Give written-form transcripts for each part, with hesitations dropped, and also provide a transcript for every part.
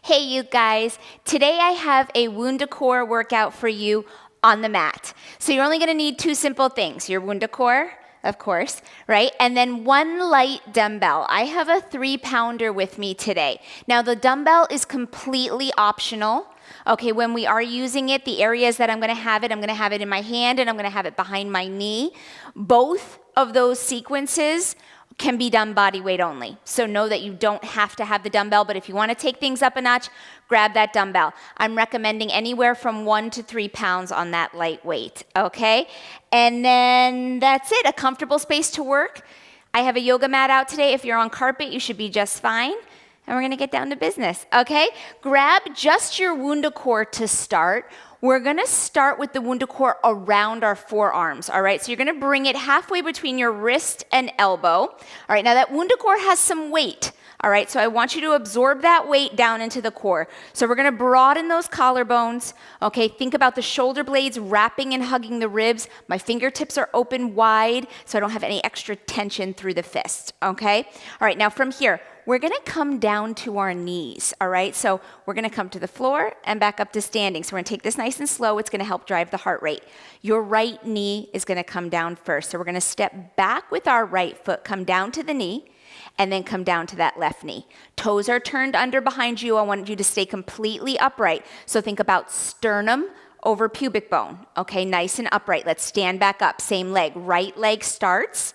Hey you guys, today I have a WundaCore workout for you on the mat. So you're only gonna need two simple things, your WundaCore, of course, right? And then one light dumbbell. I have a 3-pounder with me today. Now the dumbbell is completely optional. Okay, when we are using it, the areas that I'm gonna have it in my hand and I'm gonna have it behind my knee. Both of those sequences can be done body weight only. So know that you don't have to have the dumbbell, but if you want to take things up a notch, grab that dumbbell. I'm recommending anywhere from 1 to 3 pounds on that light weight, okay? And then that's it, a comfortable space to work. I have a yoga mat out today. If you're on carpet, you should be just fine. And we're gonna get down to business, okay? Grab just your WundaCore to start. We're gonna start with the WundaCore around our forearms, all right? So you're gonna bring it halfway between your wrist and elbow. All right, now that WundaCore has some weight, all right? So I want you to absorb that weight down into the core. So we're gonna broaden those collarbones, okay? Think about the shoulder blades wrapping and hugging the ribs. My fingertips are open wide, so I don't have any extra tension through the fist, okay? All right, now from here, we're gonna come down to our knees, all right? So we're gonna come to the floor and back up to standing. So we're gonna take this nice and slow. It's gonna help drive the heart rate. Your right knee is gonna come down first. So we're gonna step back with our right foot, come down to the knee, and then come down to that left knee. Toes are turned under behind you. I want you to stay completely upright. So think about sternum over pubic bone, okay? Nice and upright. Let's stand back up, same leg. Right leg starts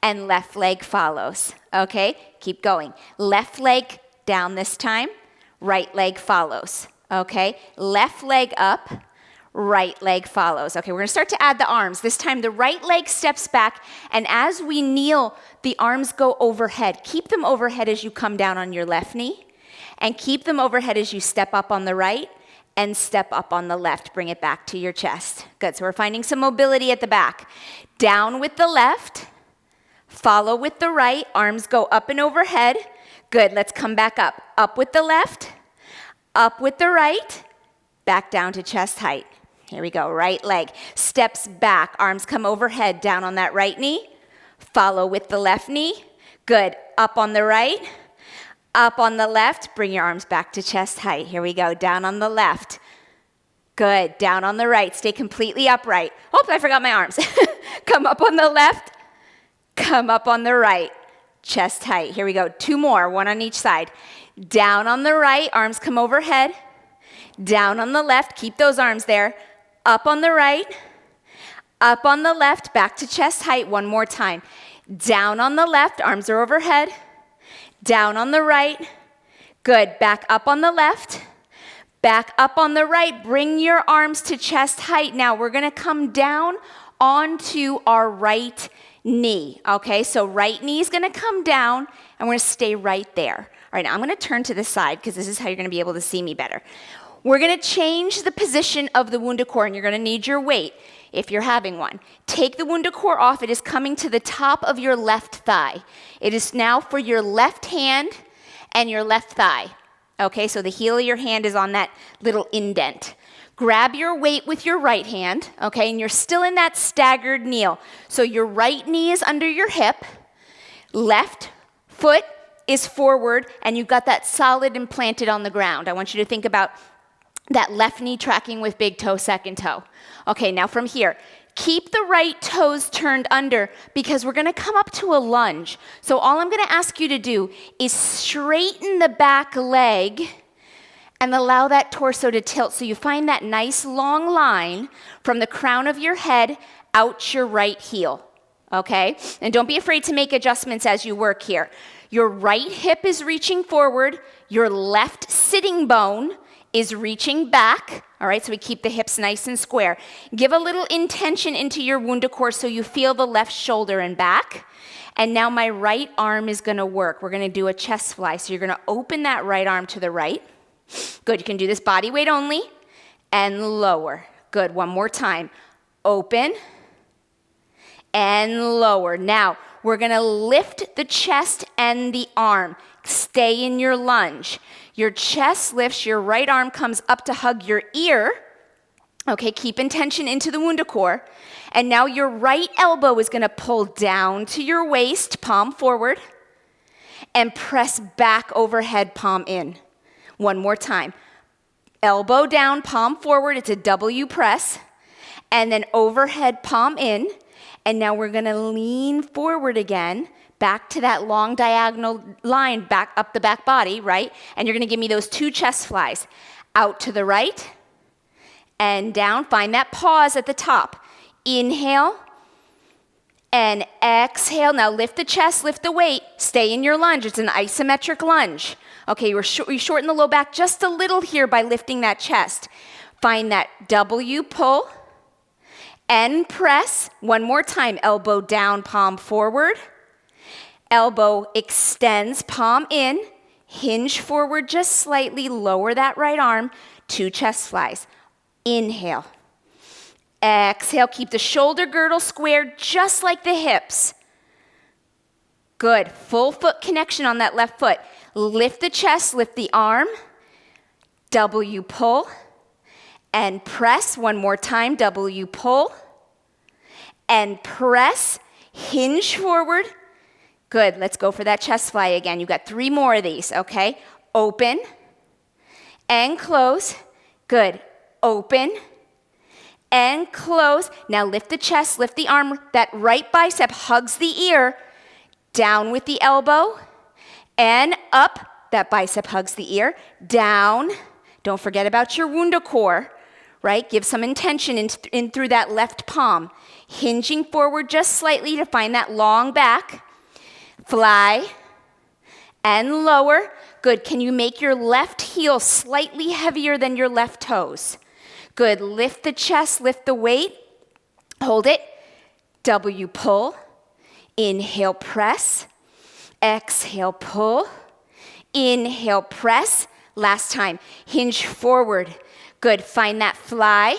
and left leg follows, okay? Keep going. Left leg down this time, right leg follows, okay? Left leg up, right leg follows. Okay, we're gonna start to add the arms. This time the right leg steps back, and as we kneel, the arms go overhead. Keep them overhead as you come down on your left knee, and keep them overhead as you step up on the right and step up on the left. Bring it back to your chest. Good, so we're finding some mobility at the back. Down with the left, follow with the right, arms go up and overhead. Good, let's come back up. Up with the left, up with the right, back down to chest height. Here we go, right leg. Steps back, arms come overhead, down on that right knee. Follow with the left knee. Good, up on the right, up on the left. Bring your arms back to chest height. Here we go, down on the left. Good, down on the right, stay completely upright. Oh, I forgot my arms. Come up on the left, come up on the right, chest height. Here we go, 2 more, 1 on each side. Down on the right, arms come overhead. Down on the left, keep those arms there. Up on the right, up on the left, back to chest height, 1 more time. Down on the left, arms are overhead. Down on the right, good, back up on the left. Back up on the right, bring your arms to chest height. Now we're gonna come down onto our right knee, okay? So right knee is gonna come down and we're gonna stay right there. All right, now I'm gonna turn to the side because this is how you're gonna be able to see me better. We're gonna change the position of the WundaCore and you're gonna need your weight if you're having one. Take the WundaCore off. It is coming to the top of your left thigh. It is now for your left hand and your left thigh. Okay, so the heel of your hand is on that little indent. Grab your weight with your right hand, okay, and you're still in that staggered kneel. So your right knee is under your hip, left foot is forward, and you've got that solid implanted on the ground. I want you to think about that left knee tracking with big toe, second toe. Okay, now from here, keep the right toes turned under because we're gonna come up to a lunge. So all I'm gonna ask you to do is straighten the back leg and allow that torso to tilt so you find that nice long line from the crown of your head out your right heel, okay? And don't be afraid to make adjustments as you work here. Your right hip is reaching forward, your left sitting bone is reaching back, all right, so we keep the hips nice and square. Give a little intention into your WundaCore so you feel the left shoulder and back. And now my right arm is gonna work. We're gonna do a chest fly. So you're gonna open that right arm to the right. Good, you can do this body weight only and lower. Good, 1 more time. Open and lower. Now, we're gonna lift the chest and the arm. Stay in your lunge. Your chest lifts, your right arm comes up to hug your ear. Okay, keep intention into the WundaCore. And now your right elbow is gonna pull down to your waist, palm forward, and press back overhead, palm in. One more time. Elbow down, palm forward. It's a W press. And then overhead, palm in. And now we're going to lean forward again, back to that long diagonal line, back up the back body, right? And you're going to give me those 2 chest flies. Out to the right and down. Find that pause at the top. Inhale and exhale. Now lift the chest, lift the weight. Stay in your lunge. It's an isometric lunge. Okay, you shorten the low back just a little here by lifting that chest. Find that W pull and press. One more time. Elbow down, palm forward. Elbow extends, palm in. Hinge forward just slightly. Lower that right arm. 2 chest flies. Inhale. Exhale. Keep the shoulder girdle squared just like the hips. Good. Full foot connection on that left foot. Lift the chest, lift the arm. W pull and press. One more time. W pull and press. Hinge forward. Good. Let's go for that chest fly again. You've got 3 more of these, okay? Open and close. Good. Open and close. Now lift the chest, lift the arm. That right bicep hugs the ear. Down with the elbow and up. That bicep hugs the ear. Down. Don't forget about your WundaCore, right? Give some intention in through that left palm. Hinging forward just slightly to find that long back. Fly and lower. Good. Can you make your left heel slightly heavier than your left toes? Good. Lift the chest, lift the weight. Hold it. W pull. Inhale, press. Exhale, pull. Inhale, press. Last time. Hinge forward. Good. Find that fly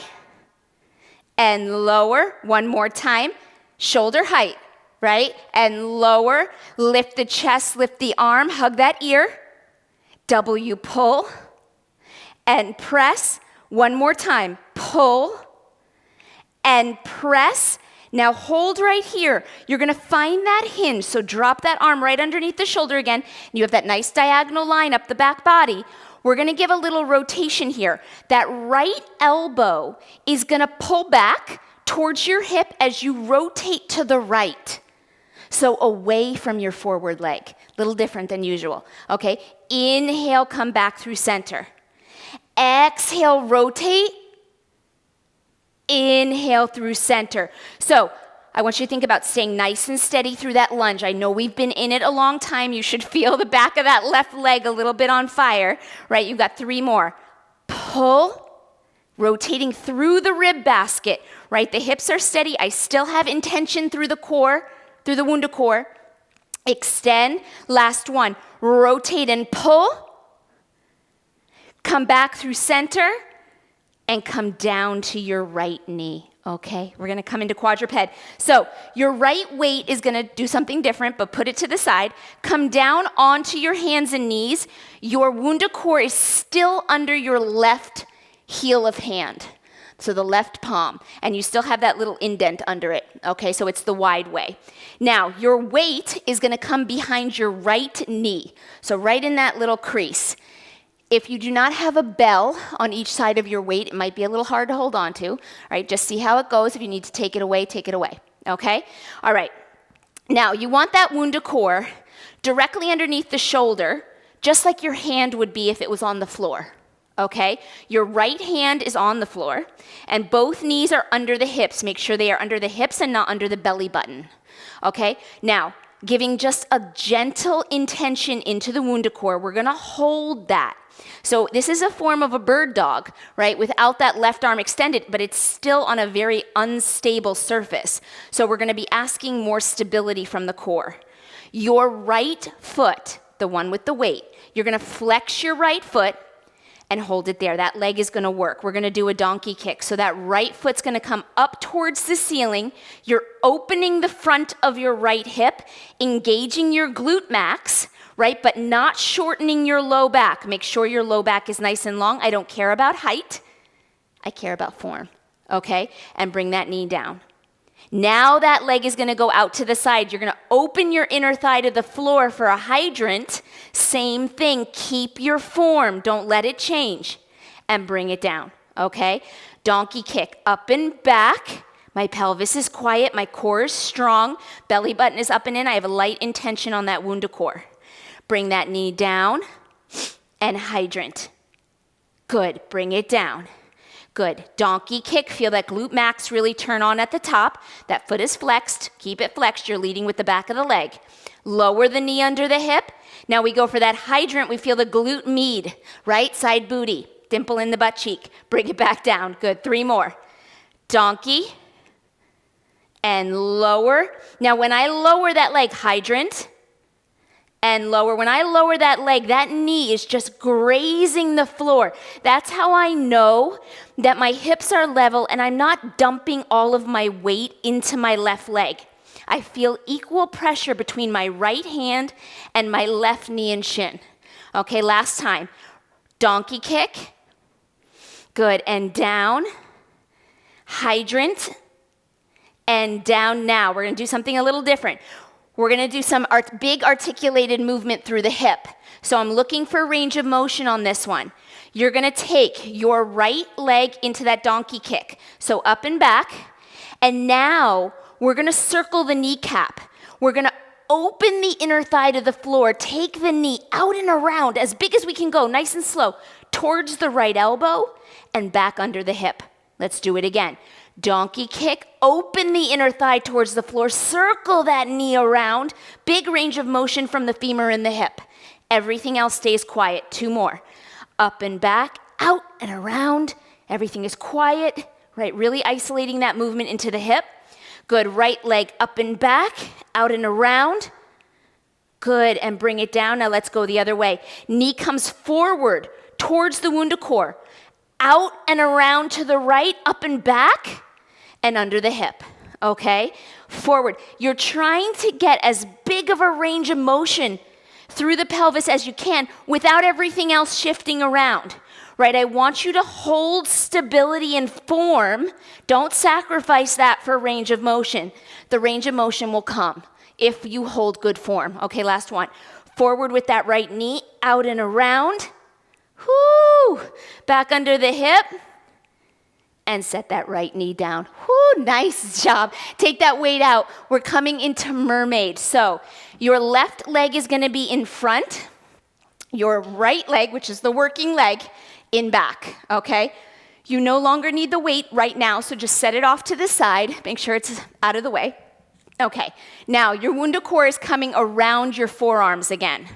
and lower. One more time. Shoulder height. Right? And lower, lift the chest, lift the arm, hug that ear. W pull and press. One more time. Pull and press. Now hold right here. You're going to find that hinge. So drop that arm right underneath the shoulder again. You have that nice diagonal line up the back body. We're going to give a little rotation here. That right elbow is going to pull back towards your hip as you rotate to the right. So away from your forward leg. A little different than usual. Okay? Inhale, come back through center. Exhale, rotate. Inhale through center. So I want you to think about staying nice and steady through that lunge. I know we've been in it a long time. You should feel the back of that left leg a little bit on fire. Right? You've got 3 more. Pull. Rotating through the rib basket. Right? The hips are steady. I still have intention through the core. Through the WundaCore. Extend. Last one. Rotate and pull. Come back through center and come down to your right knee. Okay? We're going to come into quadruped. So your right weight is going to do something different, but put it to the side. Come down onto your hands and knees. Your WundaCore is still under your left heel of hand. So the left palm, and you still have that little indent under it, okay? So it's the wide way. Now, your weight is going to come behind your right knee, so right in that little crease. If you do not have a bell on each side of your weight, it might be a little hard to hold on to, all right? Just see how it goes. If you need to take it away, okay? All right. Now, you want that WundaCore directly underneath the shoulder, just like your hand would be if it was on the floor. Okay, your right hand is on the floor, and both knees are under the hips. Make sure they are under the hips and not under the belly button. Okay, now, giving just a gentle intention into the WundaCore, we're going to hold that. So this is a form of a bird dog, right, without that left arm extended, but it's still on a very unstable surface. So we're going to be asking more stability from the core. Your right foot, the one with the weight, you're going to flex your right foot, and hold it there. That leg is going to work. We're going to do a donkey kick. So that right foot's going to come up towards the ceiling. You're opening the front of your right hip, engaging your glute max, right? But not shortening your low back. Make sure your low back is nice and long. I don't care about height. I care about form, okay? And bring that knee down. Now that leg is gonna go out to the side. You're gonna open your inner thigh to the floor for a hydrant. Same thing, keep your form, don't let it change, and bring it down, okay? Donkey kick, up and back. My pelvis is quiet, my core is strong, belly button is up and in. I have a light intention on that WundaCore. Bring that knee down and hydrant. Good, bring it down. Good, donkey kick, feel that glute max really turn on at the top. That foot is flexed, keep it flexed, you're leading with the back of the leg. Lower the knee under the hip. Now we go for that hydrant, we feel the glute med, right side booty, dimple in the butt cheek. Bring it back down, good, 3 more. Donkey, and lower. Now when I lower that leg, hydrant, and lower. When I lower that leg, that knee is just grazing the floor. That's how I know that my hips are level and I'm not dumping all of my weight into my left leg. I feel equal pressure between my right hand and my left knee and shin. Okay, last time. Donkey kick. Good, and down. Hydrant. And down now. We're gonna do something a little different. We're gonna do some big articulated movement through the hip. So I'm looking for range of motion on this one. You're gonna take your right leg into that donkey kick. So up and back. And now we're gonna circle the kneecap. We're gonna open the inner thigh to the floor. Take the knee out and around as big as we can go, nice and slow, towards the right elbow and back under the hip. Let's do it again. Donkey kick, open the inner thigh towards the floor, circle that knee around, big range of motion from the femur and the hip. Everything else stays quiet. 2 more. Up and back, out and around. Everything is quiet, right? Really isolating that movement into the hip. Good, right leg up and back, out and around. Good, and bring it down. Now let's go the other way. Knee comes forward towards the WundaCore. Out and around to the right, up and back, and under the hip, okay? Forward. You're trying to get as big of a range of motion through the pelvis as you can without everything else shifting around, right? I want you to hold stability and form. Don't sacrifice that for range of motion. The range of motion will come if you hold good form. Okay, last one. Forward with that right knee, out and around. Whoo! Back under the hip. And set that right knee down. Whoo, nice job. Take that weight out. We're coming into mermaid. So your left leg is gonna be in front. Your right leg, which is the working leg, in back, okay? You no longer need the weight right now, so just set it off to the side. Make sure it's out of the way. Okay, now your WundaCore is coming around your forearms again.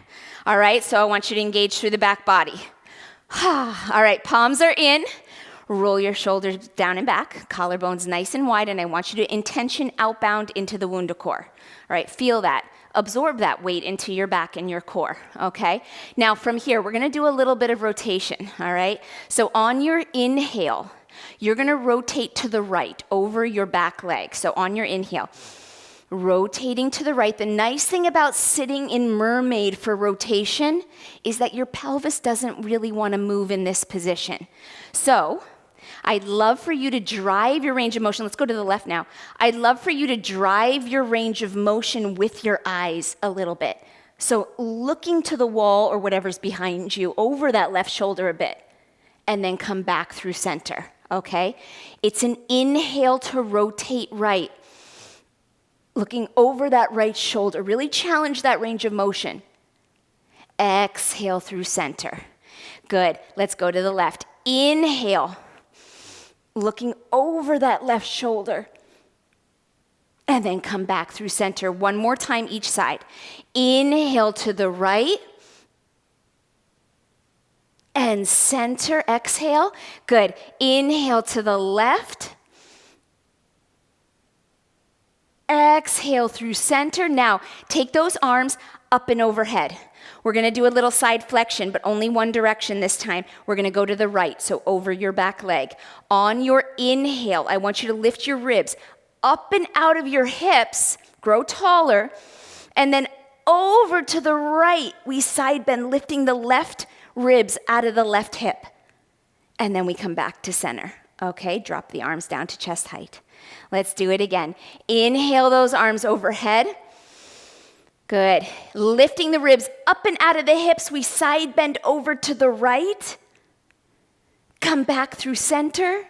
All right, so I want you to engage through the back body. All right, palms are in. Roll your shoulders down and back, collarbones nice and wide, and I want you to intention outbound into the WundaCore. All right, feel that. Absorb that weight into your back and your core, okay? Now from here, we're gonna do a little bit of rotation, all right? So on your inhale, you're gonna rotate to the right over your back leg. So on your inhale, rotating to the right. The nice thing about sitting in mermaid for rotation is that your pelvis doesn't really wanna move in this position. So, I'd love for you to drive your range of motion. Let's go to the left now. I'd love for you to drive your range of motion with your eyes a little bit. So looking to the wall or whatever's behind you, over that left shoulder a bit, and then come back through center, okay? It's an inhale to rotate right. Looking over that right shoulder, really challenge that range of motion. Exhale through center. Good, let's go to the left. Inhale. Looking over that left shoulder. And then come back through center. One more time each side. Inhale to the right. And center, exhale. Good. Inhale to the left. Exhale through center. Now, take those arms up and overhead. We're gonna do a little side flexion, but only one direction this time. We're gonna go to the right, so over your back leg. On your inhale, I want you to lift your ribs up and out of your hips, grow taller, and then over to the right, we side bend, lifting the left ribs out of the left hip. And then we come back to center, Okay, drop the arms down to chest height. Let's do it again. Inhale those arms overhead. Good. Lifting the ribs up and out of the hips. We side bend over to the right. Come back through center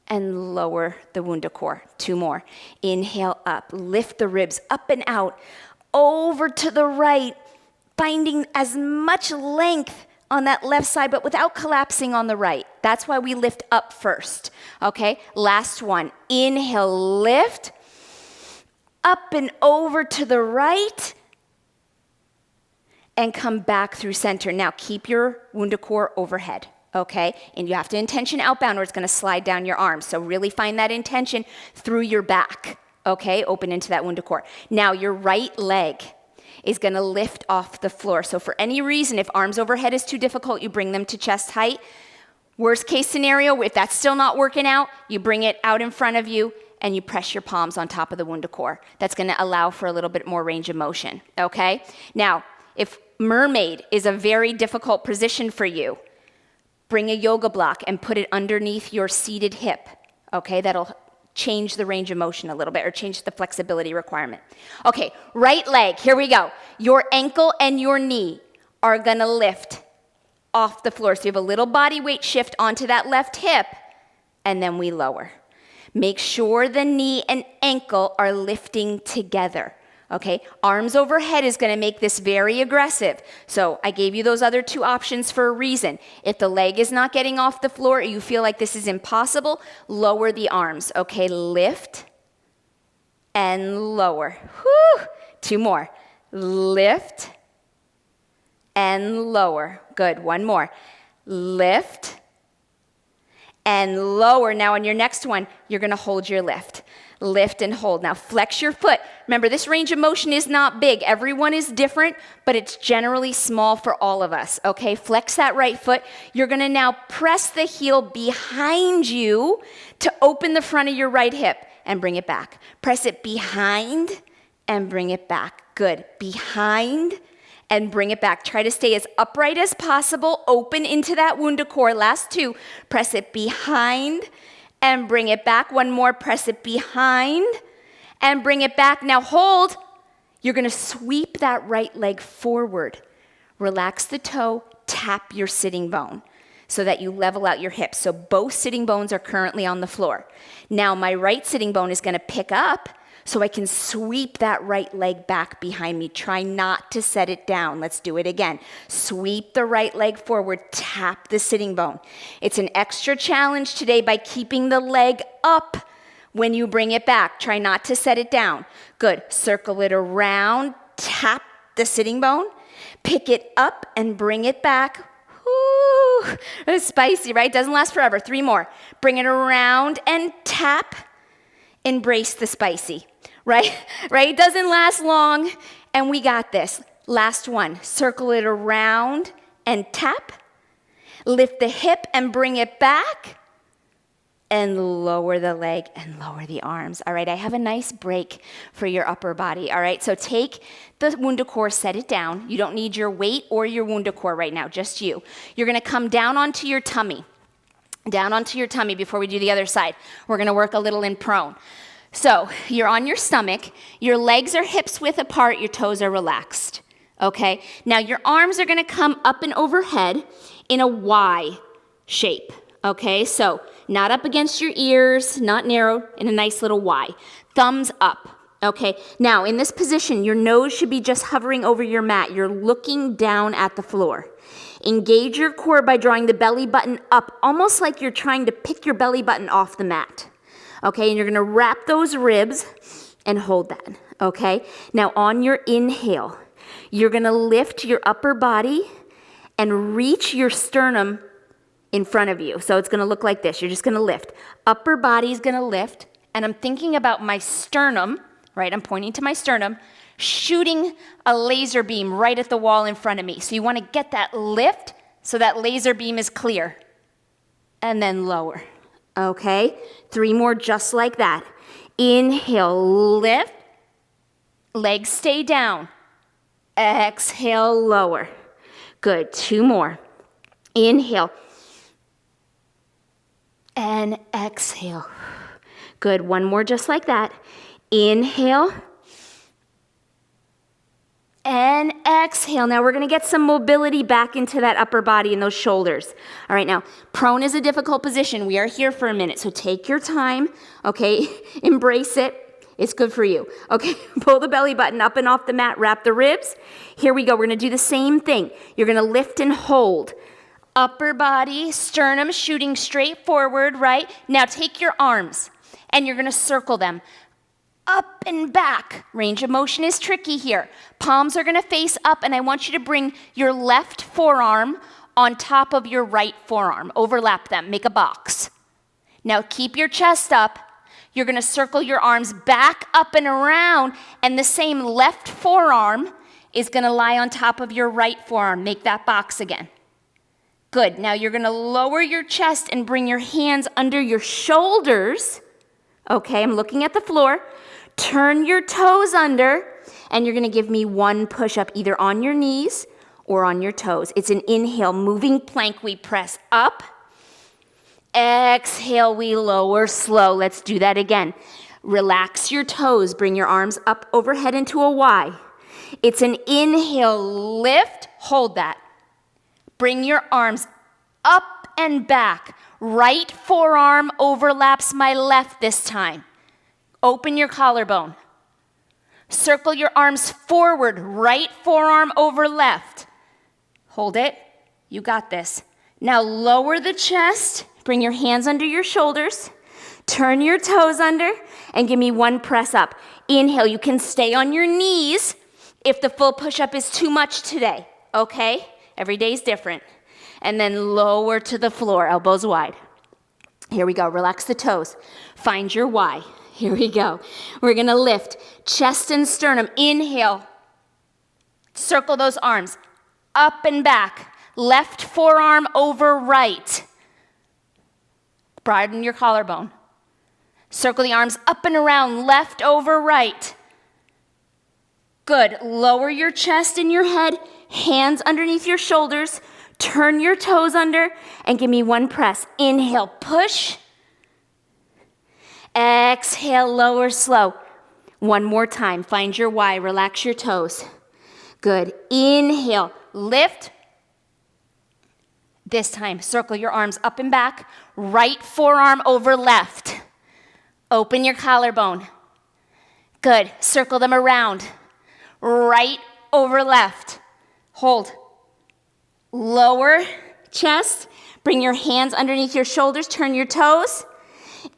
and lower the WundaCore. 2 more. Inhale up. Lift the ribs up and out. Over to the right. Finding as much length on that left side, but without collapsing on the right. That's why we lift up first. Okay, last one. Inhale, lift. Up and over to the right. And come back through center. Now keep your WundaCore overhead. Okay, and you have to intention outbound or it's gonna slide down your arms. So really find that intention through your back. Okay, open into that WundaCore. Now your right leg is gonna lift off the floor. So for any reason, if arms overhead is too difficult, you bring them to chest height. Worst case scenario, if that's still not working out, you bring it out in front of you and you press your palms on top of the WundaCore. That's gonna allow for a little bit more range of motion, okay? Now, if mermaid is a very difficult position for you, bring a yoga block and put it underneath your seated hip, okay? That'll change the range of motion a little bit or change the flexibility requirement. Okay, right leg, here we go. Your ankle and your knee are gonna lift off the floor. So you have a little body weight shift onto that left hip, and then we lower. Make sure the knee and ankle are lifting together. Okay, arms overhead is gonna make this very aggressive. So I gave you those other 2 options for a reason. If the leg is not getting off the floor or you feel like this is impossible, lower the arms. Okay, lift and lower. Whew. 2 more. Lift and lower. Good, 1 more. Lift and lower. Now on your next one, you're gonna hold your lift. Lift and hold. Now flex your foot. Remember, this range of motion is not big. Everyone is different, but it's generally small for all of us, okay? Flex that right foot. You're gonna now press the heel behind you to open the front of your right hip and bring it back. Press it behind and bring it back. Good. Behind and bring it back. Try to stay as upright as possible. Open into that WundaCore. Last 2. Press it behind and bring it back. 1 more, press it behind and bring it back. Now hold. You're gonna sweep that right leg forward. Relax the toe, tap your sitting bone so that you level out your hips. So both sitting bones are currently on the floor. Now my right sitting bone is gonna pick up so I can sweep that right leg back behind me. Try not to set it down. Let's do it again. Sweep the right leg forward, tap the sitting bone. It's an extra challenge today by keeping the leg up when you bring it back. Try not to set it down. Good, circle it around, tap the sitting bone, pick it up and bring it back. Woo, it's spicy, right? Doesn't last forever. 3 more. Bring it around and tap. Embrace the spicy. Right? It doesn't last long, and we got this. Last one, circle it around and tap. Lift the hip and bring it back, and lower the leg and lower the arms. All right, I have a nice break for your upper body. All right, so take the WundaCore, set it down. You don't need your weight or your WundaCore right now, just you. You're gonna come down onto your tummy. Down onto your tummy before we do the other side. We're gonna work a little in prone. So you're on your stomach, your legs are hips width apart, your toes are relaxed, okay? Now your arms are gonna come up and overhead in a Y shape, okay? So not up against your ears, not narrow, in a nice little Y. Thumbs up, okay? Now in this position, your nose should be just hovering over your mat. You're looking down at the floor. Engage your core by drawing the belly button up, almost like you're trying to pick your belly button off the mat. Okay, and you're gonna wrap those ribs and hold that, okay? Now on your inhale, you're gonna lift your upper body and reach your sternum in front of you. So it's gonna look like this. You're just gonna lift. Upper body's gonna lift, and I'm thinking about my sternum, right? I'm pointing to my sternum, shooting a laser beam right at the wall in front of me. So you wanna get that lift so that laser beam is clear. And then lower. Okay, 3 more just like that. Inhale, lift, legs stay down. Exhale, lower. Good, 2 more. Inhale. and exhale. Good, one more just like that. Inhale and exhale. Now we're gonna get some mobility back into that upper body and those shoulders. All right, now prone is a difficult position. We are here for a minute, so take your time, okay? Embrace it. It's good for you. Okay, pull the belly button up and off the mat, wrap the ribs. Here we go, we're gonna do the same thing. You're gonna lift and hold. Upper body, sternum shooting straight forward, right? Now take your arms and you're gonna circle them up and back. Range of motion is tricky here. Palms are gonna face up and I want you to bring your left forearm on top of your right forearm. Overlap them, make a box. Now keep your chest up. You're gonna circle your arms back up and around, and the same left forearm is gonna lie on top of your right forearm. Make that box again. Good, now you're gonna lower your chest and bring your hands under your shoulders. Okay, I'm looking at the floor. Turn your toes under, and you're gonna give me one push-up either on your knees or on your toes. It's an inhale, moving plank. We press up. Exhale, we lower slow. Let's do that again. Relax your toes. Bring your arms up overhead into a Y. It's an inhale, lift, hold that. Bring your arms up and back. Right forearm overlaps my left this time. Open your collarbone. Circle your arms forward. Right forearm over left. Hold it. You got this. Now lower the chest. Bring your hands under your shoulders. Turn your toes under and give me one press up. Inhale. You can stay on your knees if the full push-up is too much today. Okay? Every day is different. And then lower to the floor, elbows wide. Here we go. Relax the toes. Find your Y. Here we go. We're going to lift chest and sternum. Inhale. Circle those arms up and back. Left forearm over right. Broaden your collarbone. Circle the arms up and around, left over right. Good. Lower your chest and your head, hands underneath your shoulders. Turn your toes under and give me one press. Inhale, push. Exhale, lower slow. One more time. Find your Y. Relax your toes. Good. Inhale, lift. This time, circle your arms up and back. Right forearm over left. Open your collarbone. Good. Circle them around. Right over left. Hold. Lower chest. Bring your hands underneath your shoulders. Turn your toes.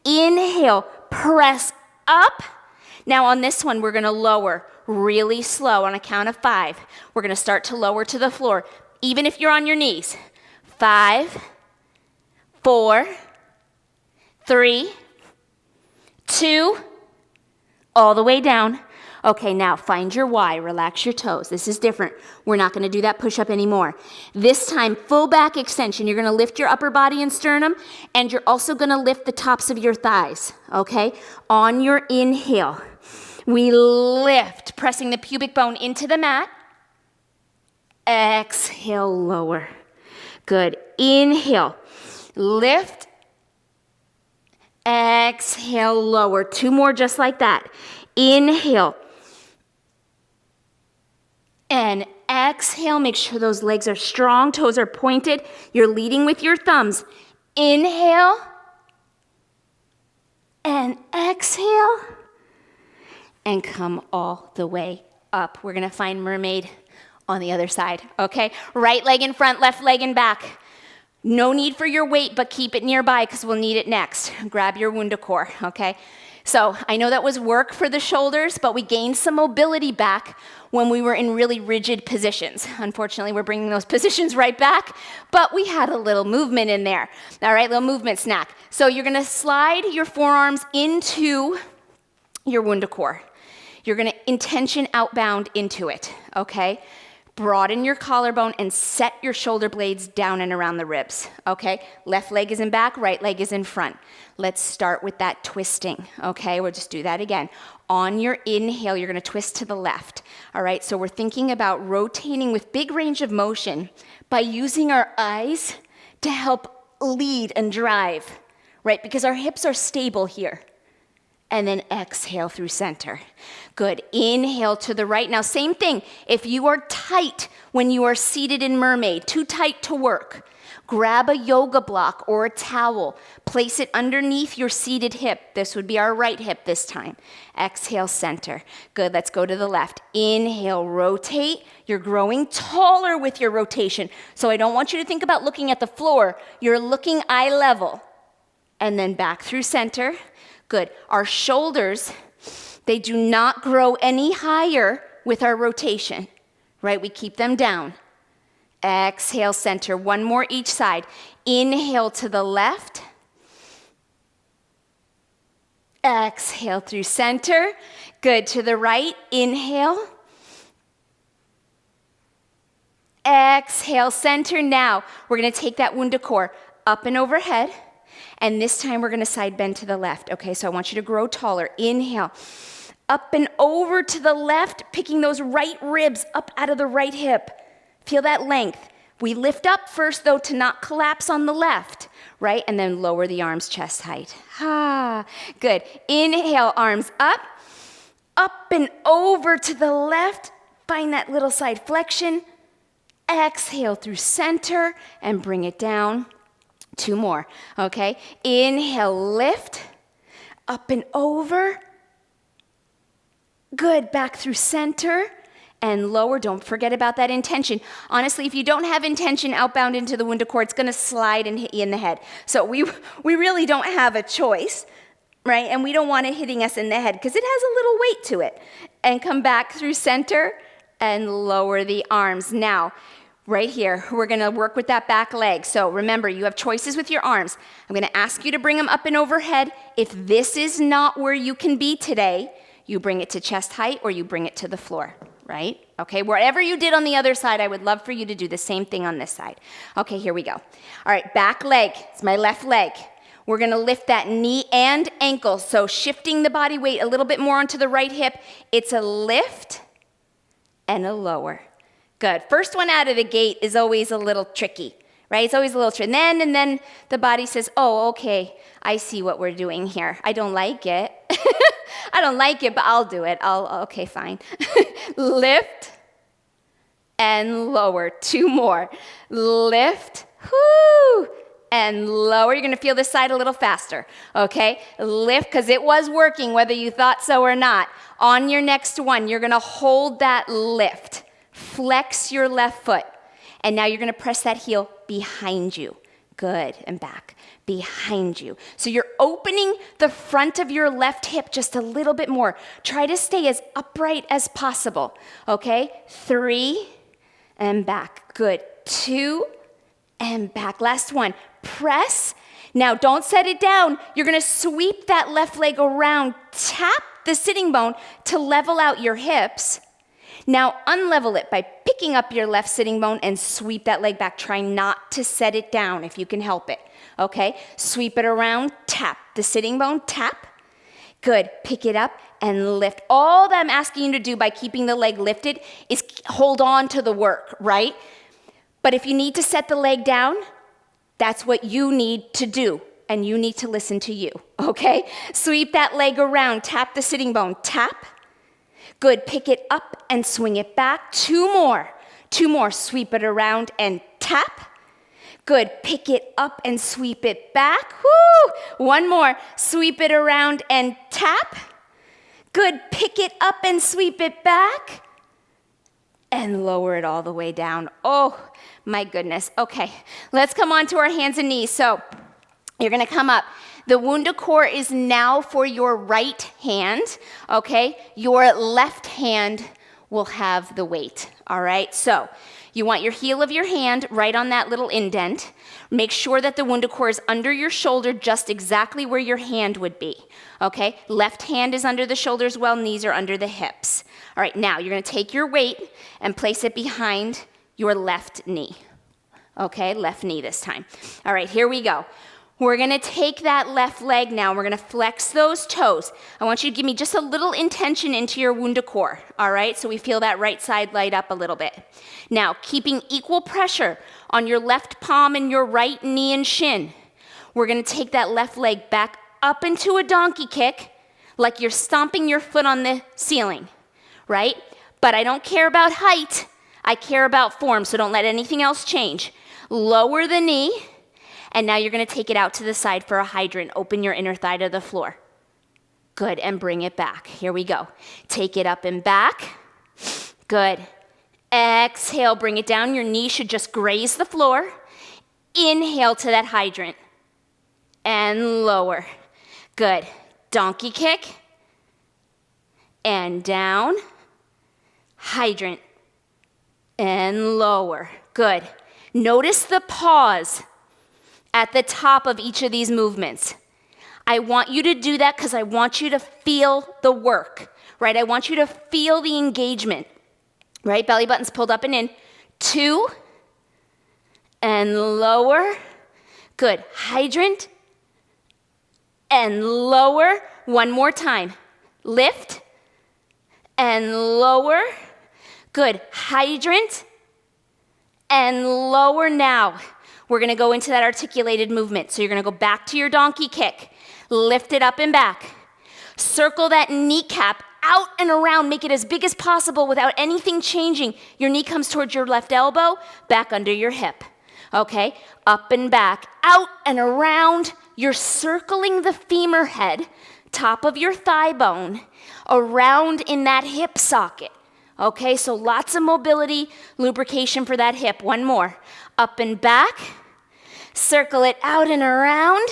Inhale. Press up. Now on this one, we're going to lower really slow on a count of 5. We're going to start to lower to the floor, even if you're on your knees. 5, 4, 3, 2, all the way down. Okay, now find your Y, relax your toes. This is different. We're not gonna do that push-up anymore. This time, full back extension. You're gonna lift your upper body and sternum, and you're also gonna lift the tops of your thighs, okay? On your inhale, we lift, pressing the pubic bone into the mat. Exhale, lower. Good. Inhale, lift. Exhale, lower. 2 more just like that. Inhale. And exhale. Make sure those legs are strong, toes are pointed. You're leading with your thumbs. Inhale. And exhale. And come all the way up. We're going to find mermaid on the other side, okay? Right leg in front, left leg in back. No need for your weight, but keep it nearby because we'll need it next. Grab your WundaCore, okay? So I know that was work for the shoulders, but we gained some mobility back when we were in really rigid positions. Unfortunately, we're bringing those positions right back, but we had a little movement in there. All right, little movement snack. So you're gonna slide your forearms into your WundaCore. You're gonna intention outbound into it, okay? Broaden your collarbone and set your shoulder blades down and around the ribs, okay? Left leg is in back, right leg is in front. Let's start with that twisting, okay? We'll just do that again. On your inhale, you're gonna twist to the left, all right? So we're thinking about rotating with big range of motion by using our eyes to help lead and drive, right? Because our hips are stable here. And then exhale through center. Good. Inhale to the right. Now, same thing. If you are tight when you are seated in mermaid, too tight to work, grab a yoga block or a towel. Place it underneath your seated hip. This would be our right hip this time. Exhale, center. Good. Let's go to the left. Inhale, rotate. You're growing taller with your rotation. So I don't want you to think about looking at the floor. You're looking eye level. And then back through center. Good. Our shoulders, they do not grow any higher with our rotation, right? We keep them down. Exhale, center. One more each side. Inhale to the left. Exhale through center. Good. To the right. Inhale. Exhale, center. Now, we're going to take that WundaCore up and overhead. And this time we're going to side bend to the left. Okay, so I want you to grow taller. Inhale. Up and over to the left, picking those right ribs up out of the right hip. Feel that length. We lift up first, though, to not collapse on the left, right? And then lower the arms chest height. Good. Inhale, arms up. Up and over to the left. Find that little side flexion. Exhale through center and bring it down. 2 more, okay? Inhale, lift, up and over. Good, back through center and lower. Don't forget about that intention. Honestly, if you don't have intention outbound into the WundaCore, it's gonna slide and hit you in the head. So we really don't have a choice, right? And we don't want it hitting us in the head because it has a little weight to it. And come back through center and lower the arms. Now, right here, we're gonna work with that back leg. So remember, you have choices with your arms. I'm gonna ask you to bring them up and overhead. If this is not where you can be today, you bring it to chest height or you bring it to the floor, right? Okay, wherever you did on the other side, I would love for you to do the same thing on this side. Okay, here we go. All right, back leg, it's my left leg. We're gonna lift that knee and ankle. So shifting the body weight a little bit more onto the right hip. It's a lift and a lower. Good. First one out of the gate is always a little tricky, right? It's always a little tricky. And then the body says, oh, okay, I see what we're doing here. I don't like it. I don't like it, but I'll do it. Okay, fine. Lift and lower. 2 more. Lift, whoo, and lower. You're gonna feel this side a little faster, okay? Lift, because it was working, whether you thought so or not. On your next one, you're gonna hold that lift. Flex your left foot. And now you're gonna press that heel behind you. Good, and back, behind you. So you're opening the front of your left hip just a little bit more. Try to stay as upright as possible, okay? 3, and back. Good, 2, and back. Last one, press. Now don't set it down. You're gonna sweep that left leg around, tap the sitting bone to level out your hips. Now unlevel it by picking up your left sitting bone and sweep that leg back. Try not to set it down if you can help it, okay? Sweep it around, tap the sitting bone, tap. Good, pick it up and lift. All that I'm asking you to do by keeping the leg lifted is hold on to the work, right? But if you need to set the leg down, that's what you need to do, and you need to listen to you, okay? Sweep that leg around, tap the sitting bone, tap. Good, pick it up and swing it back. 2 more. 2 more, sweep it around and tap. Good, pick it up and sweep it back. Woo! 1 more, sweep it around and tap. Good, pick it up and sweep it back. And lower it all the way down. Oh, my goodness. Okay, let's come on to our hands and knees. So you're gonna come up. The WundaCore is now for your right hand, okay? Your left hand will have the weight, all right? So you want your heel of your hand right on that little indent. Make sure that the WundaCore is under your shoulder, just exactly where your hand would be, okay? Left hand is under the shoulders while knees are under the hips. All right, now you're gonna take your weight and place it behind your left knee, okay? Left knee this time. All right, here we go. We're gonna take that left leg now, and we're gonna flex those toes. I want you to give me just a little intention into your WundaCore, all right? So we feel that right side light up a little bit. Now, keeping equal pressure on your left palm and your right knee and shin. We're gonna take that left leg back up into a donkey kick, like you're stomping your foot on the ceiling, right? But I don't care about height, I care about form, so don't let anything else change. Lower the knee, and now you're gonna take it out to the side for a hydrant. Open your inner thigh to the floor. Good, and bring it back. Here we go. Take it up and back. Good. Exhale, bring it down. Your knee should just graze the floor. Inhale to that hydrant. And lower. Good. Donkey kick. And down. Hydrant. And lower. Good. Notice the pause at the top of each of these movements. I want you to do that because I want you to feel the work, right? I want you to feel the engagement, right? Belly button's pulled up and in. 2, and lower. Good. Hydrant, and lower. One more time. Lift, and lower. Good. Hydrant, and lower. Now, we're gonna go into that articulated movement. So you're gonna go back to your donkey kick. Lift it up and back. Circle that kneecap out and around. Make it as big as possible without anything changing. Your knee comes towards your left elbow, back under your hip. Okay? Up and back, out and around. You're circling the femur head, top of your thigh bone, around in that hip socket. Okay? So lots of mobility, lubrication for that hip. One more. Up and back. Circle it out and around.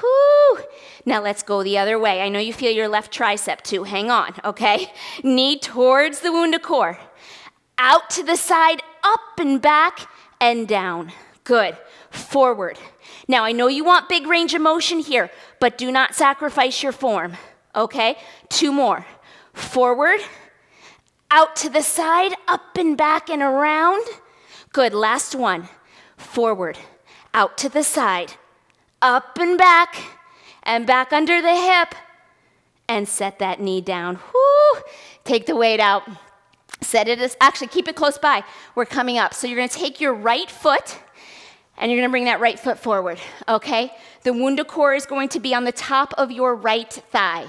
Whoo! Now let's go the other way. I know you feel your left tricep too. Hang on, okay? Knee towards the WundaCore. Out to the side, up and back, and down. Good. Forward. Now I know you want big range of motion here, but do not sacrifice your form, okay? 2 more. Forward. Out to the side, up and back and around. Good. Last one. Forward. Out to the side. Up and back under the hip, and set that knee down. Whoo! Take the weight out. Set it as, actually keep it close by. We're coming up. So you're gonna take your right foot, and you're gonna bring that right foot forward, okay? The WundaCore is going to be on the top of your right thigh.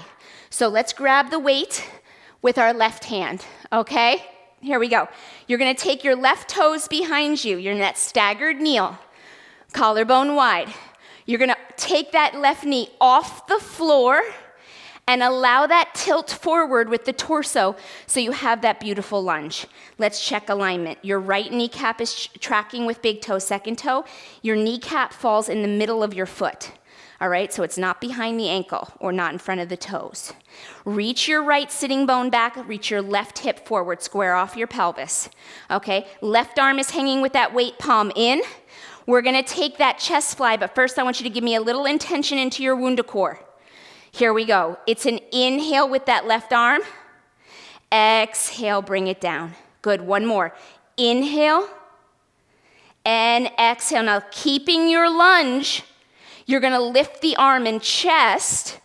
So let's grab the weight with our left hand, okay? Here we go. You're gonna take your left toes behind you. You're in that staggered kneel, collarbone wide. You're gonna take that left knee off the floor and allow that tilt forward with the torso so you have that beautiful lunge. Let's check alignment. Your right kneecap is tracking with big toe, second toe. Your kneecap falls in the middle of your foot. All right, so it's not behind the ankle or not in front of the toes. Reach your right sitting bone back, reach your left hip forward, square off your pelvis. Okay, left arm is hanging with that weight, palm in. We're gonna take that chest fly, but first I want you to give me a little intention into your WundaCore. Here we go. It's an inhale with that left arm. Exhale, bring it down. Good, one more. Inhale and exhale. Now keeping your lunge, you're gonna lift the arm and chest,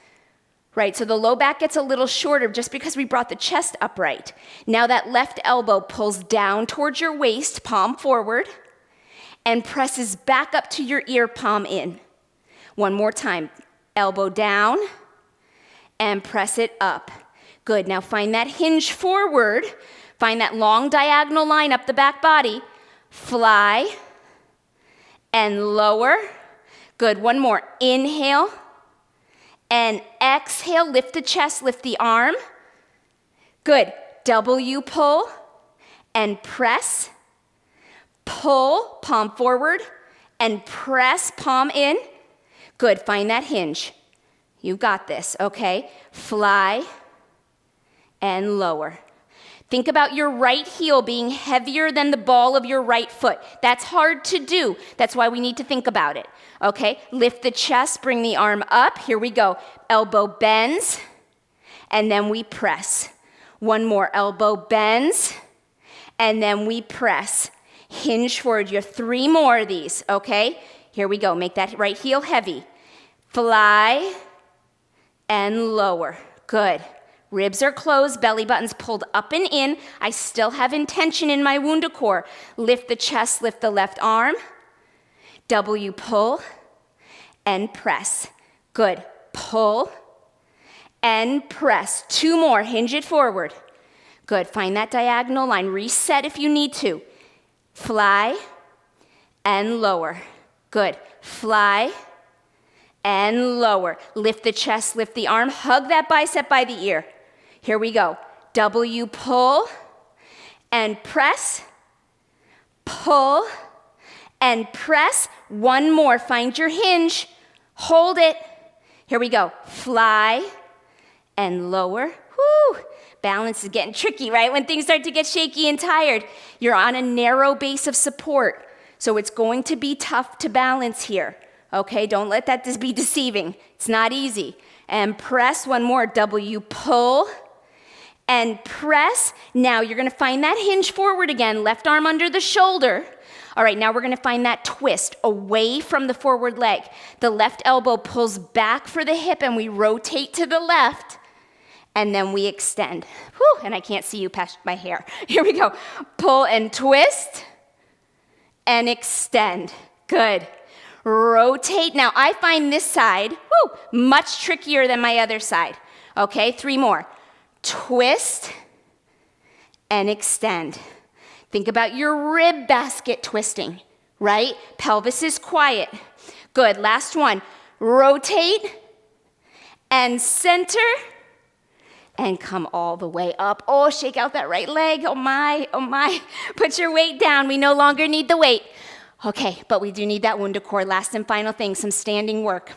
right? So the low back gets a little shorter just because we brought the chest upright. Now that left elbow pulls down towards your waist, palm forward, and presses back up to your ear, palm in. One more time. Elbow down and press it up. Good. Now find that hinge forward. Find that long diagonal line up the back body. Fly and lower. Good. One more. Inhale and exhale. Lift the chest, lift the arm. Good. W pull and press. Pull, palm forward, and press, palm in. Good, find that hinge. You got this, okay? Fly and lower. Think about your right heel being heavier than the ball of your right foot. That's hard to do. That's why we need to think about it, okay? Lift the chest, bring the arm up. Here we go. Elbow bends, and then we press. One more, elbow bends, and then we press. Hinge forward. You have 3 more of these, okay? Here we go. Make that right heel heavy. Fly and lower. Good. Ribs are closed, belly button's pulled up and in. I still have intention in my WundaCore. Lift the chest, lift the left arm. W pull and press. Good. Pull and press. 2 more. Hinge it forward. Good. Find that diagonal line. Reset if you need to. Fly and lower. Good. Fly and lower. Lift the chest, lift the arm. Hug that bicep by the ear. Here we go. W, pull and press. Pull and press. 1 more. Find your hinge. Hold it. Here we go. Fly and lower. Woo! Balance is getting tricky, right? When things start to get shaky and tired, you're on a narrow base of support. So it's going to be tough to balance here. Okay, don't let that be deceiving. It's not easy. And press. 1 more. W, pull and press. Now you're going to find that hinge forward again. Left arm under the shoulder. All right, now we're going to find that twist away from the forward leg. The left elbow pulls back for the hip and we rotate to the left and then we extend. Whew, and I can't see you past my hair. Here we go. Pull and twist and extend. Good. Rotate. Now I find this side much trickier than my other side. Okay, 3 more. Twist and extend. Think about your rib basket twisting, right? Pelvis is quiet. Good. Last one. Rotate and center and come all the way up. Oh, shake out that right leg. Oh my, oh my. Put your weight down. We no longer need the weight. Okay, but we do need that WundaCore. Last and final thing, some standing work.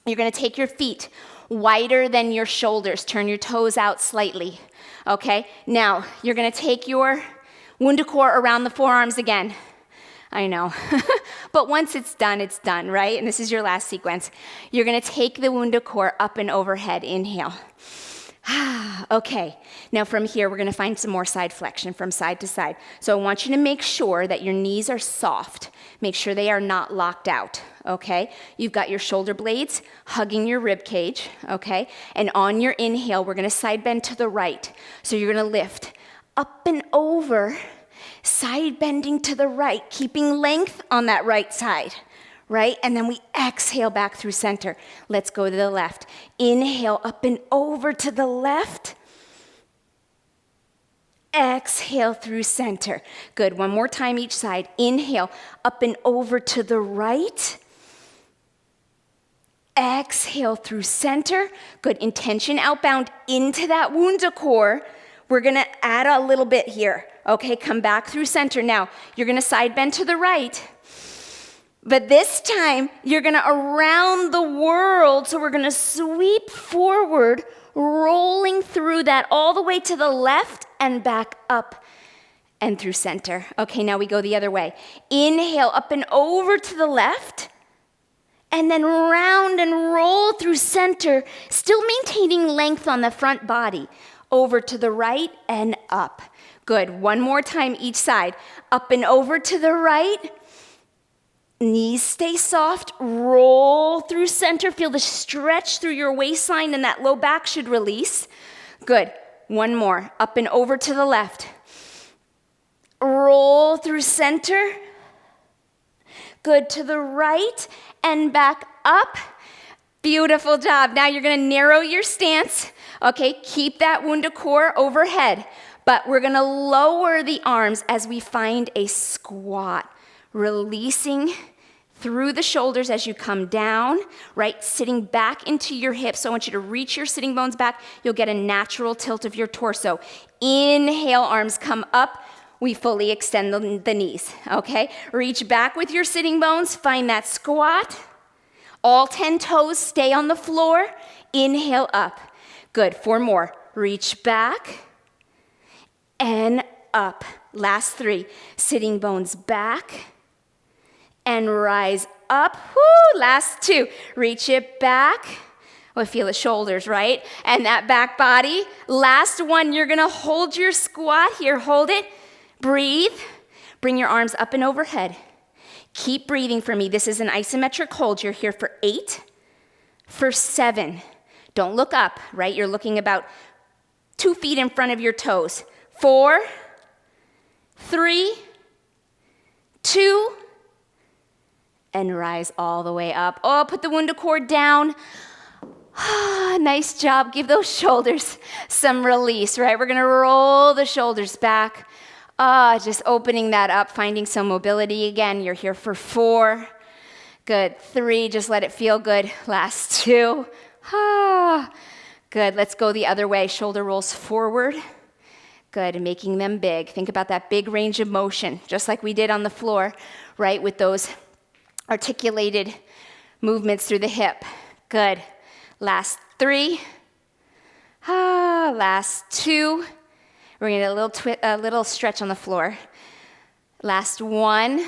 You're going to take your feet wider than your shoulders. Turn your toes out slightly. Okay, now you're going to take your WundaCore around the forearms again. I know. But once it's done, right? And this is your last sequence. You're going to take the WundaCore up and overhead. Inhale. Okay, now from here, we're going to find some more side flexion from side to side. So I want you to make sure that your knees are soft. Make sure they are not locked out, okay? You've got your shoulder blades hugging your rib cage, okay? And on your inhale, we're going to side bend to the right. So you're going to lift up and over, side bending to the right, keeping length on that right side. Right? And then we exhale back through center. Let's go to the left. Inhale up and over to the left. Exhale through center. Good. 1 more time each side. Inhale up and over to the right. Exhale through center. Good. Intention outbound into that WundaCore. We're going to add a little bit here. Okay, come back through center. Now, you're going to side bend to the right. But this time, you're going to around the world. So we're going to sweep forward, rolling through that all the way to the left and back up and through center. Okay, now we go the other way. Inhale up and over to the left. And then round and roll through center, still maintaining length on the front body. Over to the right and up. Good. 1 more time each side. Up and over to the right. Knees stay soft, roll through center, feel the stretch through your waistline and that low back should release. Good, 1 more, up and over to the left. Roll through center. Good, to the right and back up. Beautiful job. Now you're gonna narrow your stance. Okay, keep that WundaCore overhead, but we're gonna lower the arms as we find a squat. Releasing through the shoulders as you come down, right? Sitting back into your hips. So I want you to reach your sitting bones back. You'll get a natural tilt of your torso. Inhale, arms come up. We fully extend the knees, okay? Reach back with your sitting bones. Find that squat. All 10 toes stay on the floor. Inhale up. Good, 4 more. Reach back and up. Last 3. Sitting bones back. And rise up. Woo! Last 2. Reach it back. Oh, I feel the shoulders, right? And that back body. Last 1, you're going to hold your squat here. Hold it. Breathe. Bring your arms up and overhead. Keep breathing for me. This is an isometric hold. You're here for 8, for 7. Don't look up, right? You're looking about 2 feet in front of your toes. 4, 3, 2, and rise all the way up. Oh, put the WundaCore down. Nice job. Give those shoulders some release, right? We're gonna roll the shoulders back. Just opening that up, finding some mobility again. You're here for 4. Good. 3, just let it feel good. Last 2. Good. Let's go the other way. Shoulder rolls forward. Good. And making them big. Think about that big range of motion, just like we did on the floor, right? With those articulated movements through the hip. Good. Last 3. Last 2. We're going to get a little stretch on the floor. Last 1.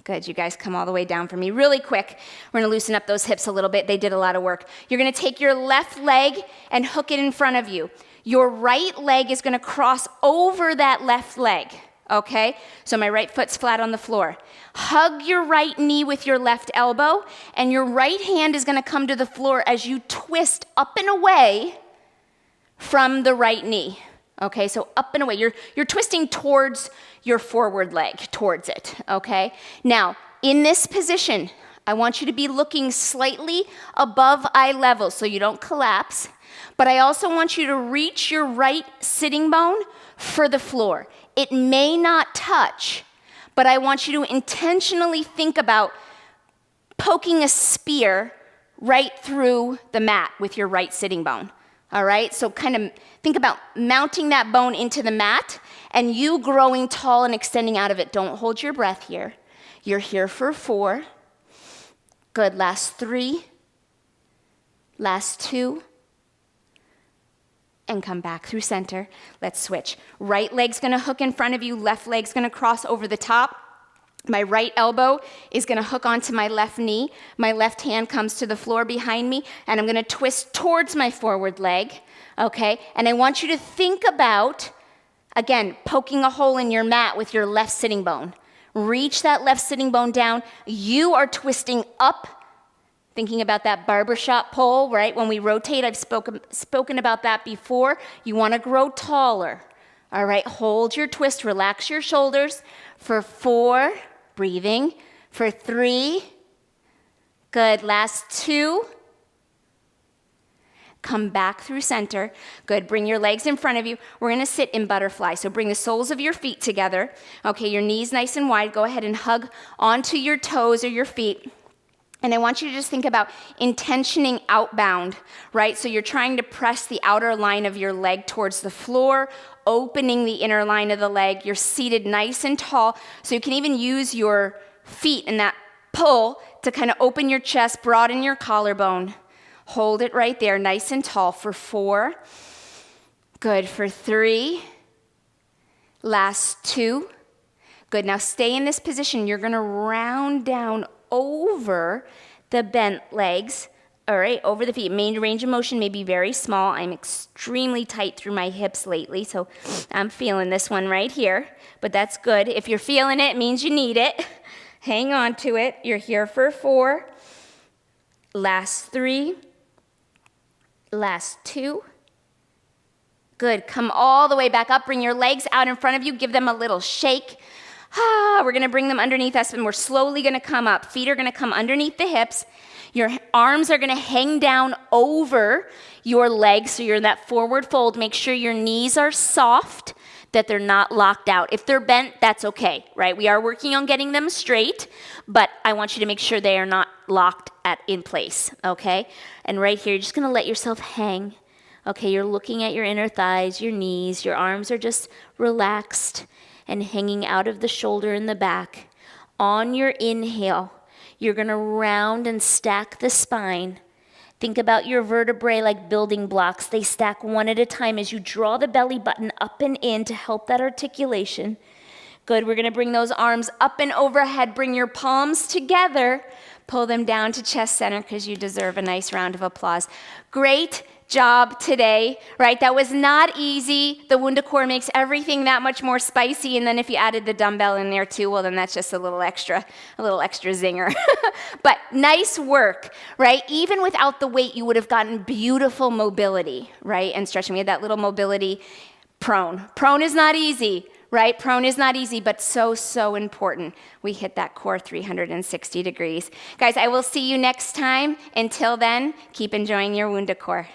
Good, you guys come all the way down for me. Really quick, we're going to loosen up those hips a little bit. They did a lot of work. You're going to take your left leg and hook it in front of you. Your right leg is going to cross over that left leg, okay? So my right foot's flat on the floor. Hug your right knee with your left elbow, and your right hand is going to come to the floor as you twist up and away from the right knee. Okay, so up and away. You're twisting towards your forward leg, towards it, okay? Now, in this position, I want you to be looking slightly above eye level so you don't collapse, but I also want you to reach your right sitting bone for the floor. It may not touch, but I want you to intentionally think about poking a spear right through the mat with your right sitting bone. All right, so kind of think about mounting that bone into the mat and you growing tall and extending out of it. Don't hold your breath here. You're here for 4. Good, last 3. Last 2. And come back through center. Let's switch. Right leg's gonna hook in front of you, left leg's gonna cross over the top. My right elbow is going to hook onto my left knee. My left hand comes to the floor behind me, and I'm going to twist towards my forward leg, okay? And I want you to think about, again, poking a hole in your mat with your left sitting bone. Reach that left sitting bone down. You are twisting up, thinking about that barbershop pole, right? When we rotate, I've spoken about that before. You want to grow taller, all right? Hold your twist, relax your shoulders for 4. Breathing. For 3. Good. Last 2. Come back through center. Good. Bring your legs in front of you. We're going to sit in butterfly. So bring the soles of your feet together. Okay, your knees nice and wide. Go ahead and hug onto your toes or your feet. And I want you to just think about intentioning outbound, right? So you're trying to press the outer line of your leg towards the floor, opening the inner line of the leg. You're seated nice and tall, so you can even use your feet in that pull to kind of open your chest, broaden your collarbone. Hold it right there, nice and tall for 4. Good, for 3. Last 2. Good, now stay in this position. You're gonna round down over the bent legs, all right, over the feet. Main range of motion may be very small. I'm extremely tight through my hips lately, so I'm feeling this one right here, but that's good. If you're feeling it, it means you need it. Hang on to it. You're here for 4. Last 3. Last 2. Good. Come all the way back up. Bring your legs out in front of you. Give them a little shake. We're going to bring them underneath us, and we're slowly going to come up. Feet are going to come underneath the hips. Your arms are going to hang down over your legs, so you're in that forward fold. Make sure your knees are soft, that they're not locked out. If they're bent, that's okay, right? We are working on getting them straight, but I want you to make sure they are not locked in place, okay? And right here, you're just going to let yourself hang. Okay, you're looking at your inner thighs, your knees. Your arms are just relaxed and hanging out of the shoulder in the back. On your inhale, you're going to round and stack the spine. Think about your vertebrae like building blocks. They stack one at a time as you draw the belly button up and in to help that articulation. Good, we're going to bring those arms up and overhead. Bring your palms together. Pull them down to chest center because you deserve a nice round of applause. Great job today, right? That was not easy. The WundaCore makes everything that much more spicy, and then if you added the dumbbell in there too, well, then that's just a little extra zinger. But nice work, right? Even without the weight, you would have gotten beautiful mobility, right? And stretching. We had that little mobility prone. Prone is not easy, right? Prone is not easy, but so, so important. We hit that core 360 degrees. Guys, I will see you next time. Until then, keep enjoying your WundaCore.